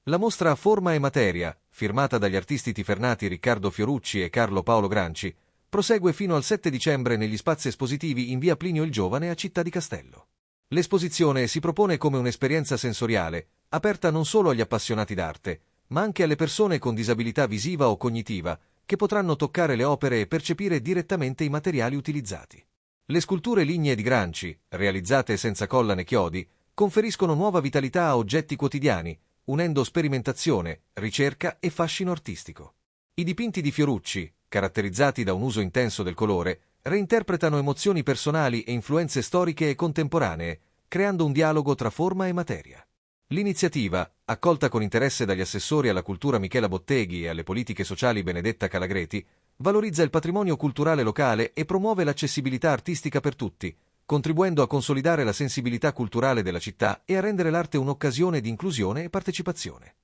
La mostra Forma e Materia, firmata dagli artisti tifernati Riccardo Fiorucci e Carlo Paolo Granci, prosegue fino al 7 dicembre negli spazi espositivi in via Plinio il Giovane a Città di Castello. L'esposizione si propone come un'esperienza sensoriale, aperta non solo agli appassionati d'arte, ma anche alle persone con disabilità visiva o cognitiva, che potranno toccare le opere e percepire direttamente i materiali utilizzati. Le sculture lignee di Granci, realizzate senza colla né chiodi, conferiscono nuova vitalità a oggetti quotidiani, unendo sperimentazione, ricerca e fascino artistico. I dipinti di Fiorucci, caratterizzati da un uso intenso del colore, reinterpretano emozioni personali e influenze storiche e contemporanee, creando un dialogo tra forma e materia. L'iniziativa, accolta con interesse dagli assessori alla cultura Michela Botteghi e alle politiche sociali Benedetta Calagreti, valorizza il patrimonio culturale locale e promuove l'accessibilità artistica per tutti, contribuendo a consolidare la sensibilità culturale della città e a rendere l'arte un'occasione di inclusione e partecipazione.